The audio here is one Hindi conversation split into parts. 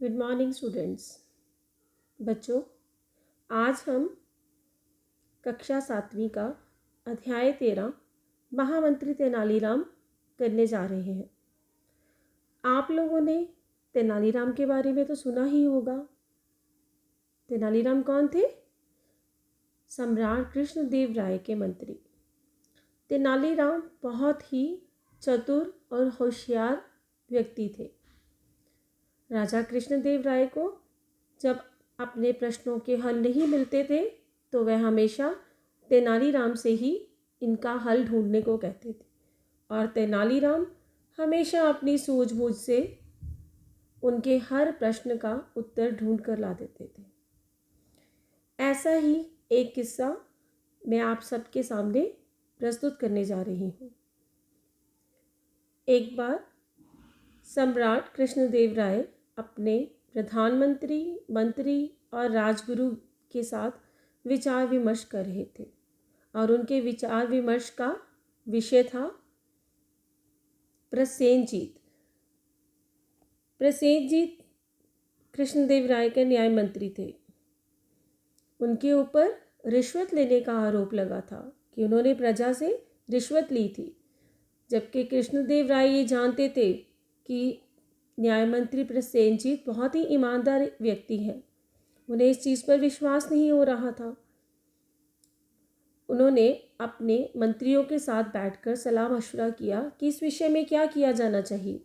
Good morning students. बच्चों, आज हम कक्षा 7वीं का अध्याय 13 महामंत्री तेनालीराम करने जा रहे हैं। आप लोगों ने तेनालीराम के बारे में तो सुना ही होगा। तेनालीराम कौन थे? सम्राट कृष्णदेव राय के मंत्री। तेनालीराम बहुत ही चतुर और होशियार व्यक्ति थे। राजा कृष्णदेव राय को जब अपने प्रश्नों के हल नहीं मिलते थे तो वह हमेशा तेनालीराम से ही इनका हल ढूंढने को कहते थे, और तेनालीराम हमेशा अपनी सूझबूझ से उनके हर प्रश्न का उत्तर ढूंढ कर ला देते थे। ऐसा ही एक किस्सा मैं आप सबके सामने प्रस्तुत करने जा रही हूँ। एक बार सम्राट कृष्णदेव राय अपने प्रधानमंत्री, मंत्री और राजगुरु के साथ विचार विमर्श कर रहे थे, और उनके विचार विमर्श का विषय था प्रसेनजीत। प्रसेनजीत कृष्णदेव राय के न्याय मंत्री थे। उनके ऊपर रिश्वत लेने का आरोप लगा था कि उन्होंने प्रजा से रिश्वत ली थी, जबकि कृष्णदेव राय ये जानते थे कि न्याय मंत्री प्रसेनजीत बहुत ही ईमानदार व्यक्ति हैं। उन्हें इस चीज़ पर विश्वास नहीं हो रहा था। उन्होंने अपने मंत्रियों के साथ बैठकर सलाह मशवरा किया कि इस विषय में क्या किया जाना चाहिए।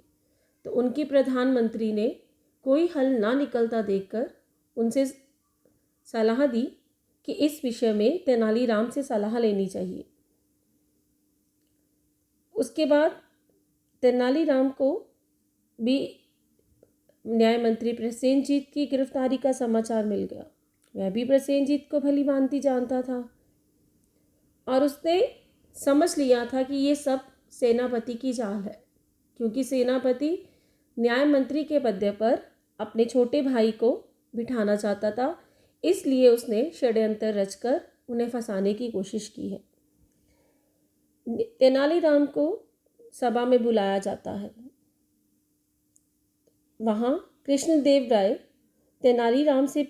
तो उनके प्रधानमंत्री ने कोई हल ना निकलता देखकर उनसे सलाह दी कि इस विषय में तेनालीराम से सलाह लेनी चाहिए। उसके बाद तेनालीराम को भी न्याय मंत्री प्रसेनजीत की गिरफ्तारी का समाचार मिल गया। वह भी प्रसेनजीत को भली भांति जानता था, और उसने समझ लिया था कि ये सब सेनापति की चाल है, क्योंकि सेनापति न्याय मंत्री के पद पर अपने छोटे भाई को बिठाना चाहता था। इसलिए उसने षड्यंत्र रचकर उन्हें फंसाने की कोशिश की है। तेनालीराम को सभा में बुलाया जाता है। वहाँ कृष्णदेव राय तेनालीराम से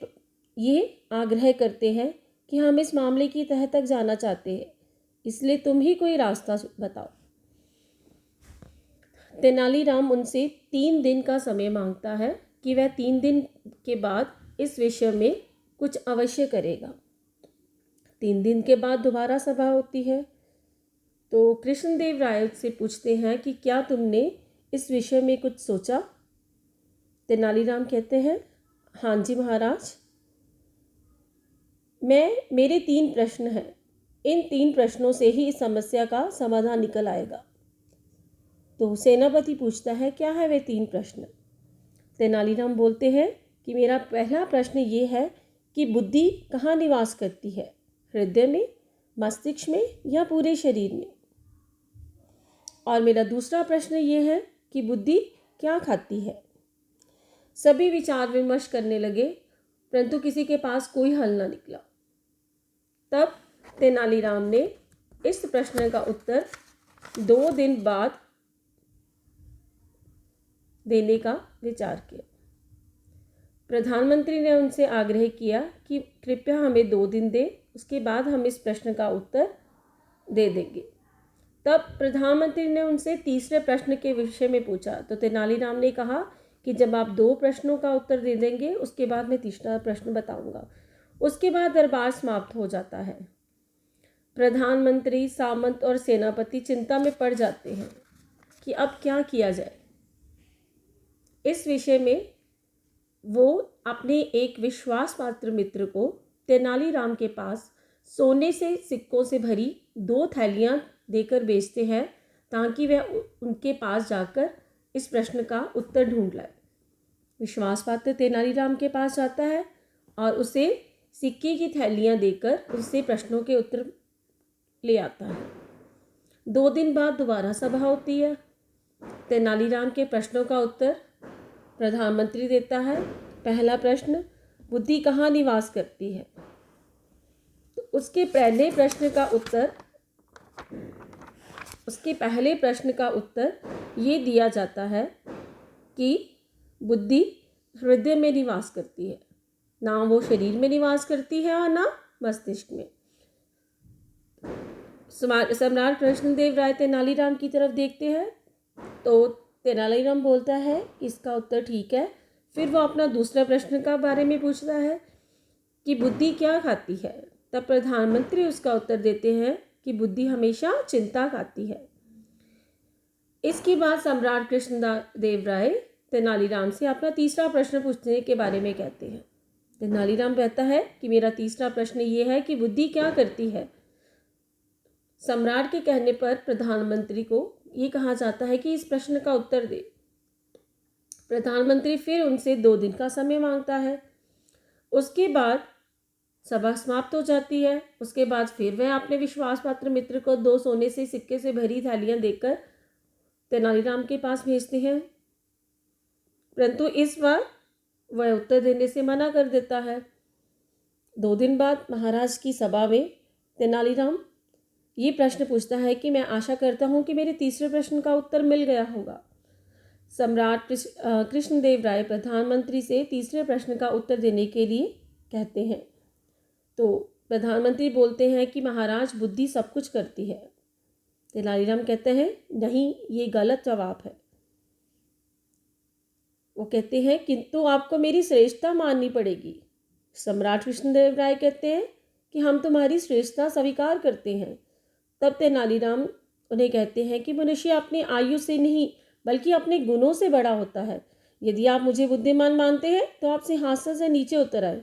ये आग्रह करते हैं कि हम इस मामले की तह तक जाना चाहते हैं, इसलिए तुम ही कोई रास्ता बताओ। तेनालीराम उनसे 3 दिन का समय मांगता है कि वह 3 दिन के बाद इस विषय में कुछ अवश्य करेगा। 3 दिन के बाद दोबारा सभा होती है, तो कृष्णदेव राय से पूछते हैं कि क्या तुमने इस विषय में कुछ सोचा? तेनालीराम कहते हैं, हाँ जी महाराज, मेरे 3 प्रश्न हैं। इन 3 प्रश्नों से ही इस समस्या का समाधान निकल आएगा। तो सेनापति पूछता है, क्या है वे 3 प्रश्न? तेनालीराम बोलते हैं कि मेरा पहला प्रश्न ये है कि बुद्धि कहाँ निवास करती है, हृदय में, मस्तिष्क में या पूरे शरीर में? और मेरा दूसरा प्रश्न ये है कि बुद्धि क्या खाती है? सभी विचार विमर्श करने लगे, परंतु किसी के पास कोई हल ना निकला। तब तेनालीराम ने इस प्रश्न का उत्तर 2 दिन बाद देने का विचार किया। प्रधानमंत्री ने उनसे आग्रह किया कि कृपया हमें 2 दिन दें, उसके बाद हम इस प्रश्न का उत्तर दे देंगे। तब प्रधानमंत्री ने उनसे तीसरे प्रश्न के विषय में पूछा, तो तेनालीराम ने कहा कि जब आप 2 प्रश्नों का उत्तर दे देंगे, उसके बाद मैं तीसरा प्रश्न बताऊंगा। उसके बाद दरबार समाप्त हो जाता है। प्रधानमंत्री, सामंत और सेनापति चिंता में पड़ जाते हैं कि अब क्या किया जाए। इस विषय में वो अपने एक विश्वास पात्र मित्र को तेनालीराम के पास सोने से सिक्कों से भरी 2 थैलियाँ देकर भेजते हैं, ताकि वह उनके पास जाकर इस प्रश्न का उत्तर ढूंढ लाए। विश्वास पात्र तेनालीराम के पास जाता है और उसे सिक्के की थैलियाँ देकर उससे प्रश्नों के उत्तर ले आता है। 2 दिन बाद दोबारा सभा होती है। तेनालीराम के प्रश्नों का उत्तर प्रधानमंत्री देता है। पहला प्रश्न, बुद्धि कहाँ निवास करती है? तो उसके पहले प्रश्न का उत्तर ये दिया जाता है कि बुद्धि हृदय में निवास करती है, ना वो शरीर में निवास करती है और ना मस्तिष्क में। सम्राट कृष्णदेव राय तेनालीराम की तरफ देखते हैं तो तेनालीराम बोलता है कि इसका उत्तर ठीक है। फिर वो अपना दूसरा प्रश्न का बारे में पूछता है कि बुद्धि क्या खाती है। तब प्रधानमंत्री उसका उत्तर देते हैं कि बुद्धि हमेशा चिंता खाती है। इसके बाद सम्राट कृष्णदेव राय तेनालीराम से अपना तीसरा प्रश्न पूछने के बारे में कहते हैं। तेनालीराम कहता है कि मेरा तीसरा प्रश्न ये है कि बुद्धि क्या करती है। सम्राट के कहने पर प्रधानमंत्री को ये कहा जाता है कि इस प्रश्न का उत्तर दे। प्रधानमंत्री फिर उनसे 2 दिन का समय मांगता है। उसके बाद सभा समाप्त हो जाती है। उसके बाद फिर वह अपने विश्वास पात्र मित्र को 2 सोने से सिक्के से भरी थालियां देकर तेनालीराम के पास भेजते हैं, परंतु इस बार वह उत्तर देने से मना कर देता है। 2 दिन बाद महाराज की सभा में तेनालीराम ये प्रश्न पूछता है कि मैं आशा करता हूँ कि मेरे तीसरे प्रश्न का उत्तर मिल गया होगा। सम्राट कृष्णदेव राय प्रधानमंत्री से तीसरे प्रश्न का उत्तर देने के लिए कहते हैं। तो प्रधानमंत्री बोलते हैं कि महाराज बुद्धि सब कुछ करती है। तेनालीराम कहते हैं नहीं, ये गलत जवाब है। वो कहते हैं किंतु आपको मेरी श्रेष्ठता माननी पड़ेगी। सम्राट कृष्णदेव राय कहते हैं कि हम तुम्हारी श्रेष्ठता स्वीकार करते हैं। तब तेनालीराम उन्हें कहते हैं कि मनुष्य अपनी आयु से नहीं बल्कि अपने गुणों से बड़ा होता है। यदि आप मुझे बुद्धिमान मानते हैं तो आप सिंहासन से नीचे उतर आए।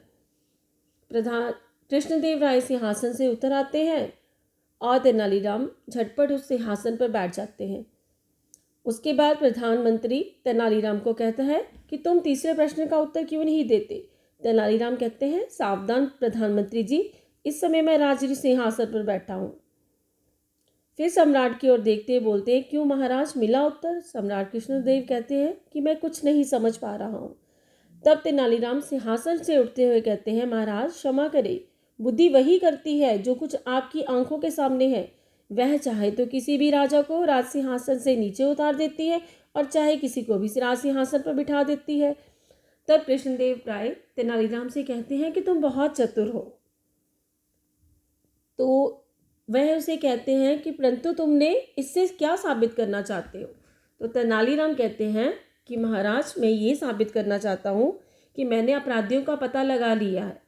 प्रधान कृष्णदेव राय सिंहासन से उतर आते हैं और तेनालीराम झटपट उस सिंहासन पर बैठ जाते हैं। उसके बाद प्रधानमंत्री तेनालीराम को कहता है कि तुम तीसरे प्रश्न का उत्तर क्यों नहीं देते। तेनालीराम कहते हैं सावधान प्रधानमंत्री जी, इस समय मैं राजरी सिंहासन पर बैठा हूँ। फिर सम्राट की ओर देखते बोलते हैं क्यों महाराज, मिला उत्तर। सम्राट कृष्णदेव कहते हैं कि मैं कुछ नहीं समझ पा रहा हूँ। तब तेनालीराम सिंहासन से उठते हुए कहते हैं महाराज क्षमा करें, बुद्धि वही करती है जो कुछ आपकी आंखों के सामने है। वह चाहे तो किसी भी राजा को राज सिंहासन से नीचे उतार देती है और चाहे किसी को भी राज सिंहासन पर बिठा देती है। तब कृष्णदेव राय तेनालीराम से कहते हैं कि तुम बहुत चतुर हो। तो वह उसे कहते हैं कि परंतु तुमने इससे क्या साबित करना चाहते हो। तो तेनालीराम कहते हैं कि महाराज मैं ये साबित करना चाहता हूँ कि मैंने अपराधियों का पता लगा लिया है।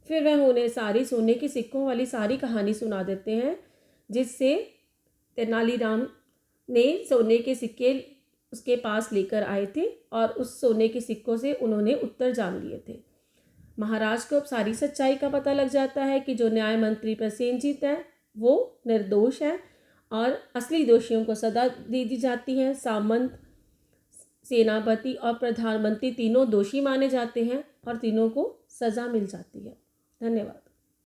फिर वह उन्हें सारी सोने के सिक्कों वाली सारी कहानी सुना देते हैं, जिससे तेनालीराम ने सोने के सिक्के उसके पास लेकर आए थे और उस सोने के सिक्कों से उन्होंने उत्तर जान लिए थे। महाराज को अब सारी सच्चाई का पता लग जाता है कि जो न्याय मंत्री प्रसेनजीत है वो निर्दोष है और असली दोषियों को सजा दे दी जाती है। सामंत, सेनापति और प्रधानमंत्री तीनों दोषी माने जाते हैं और तीनों को सजा मिल जाती है। धन्यवाद।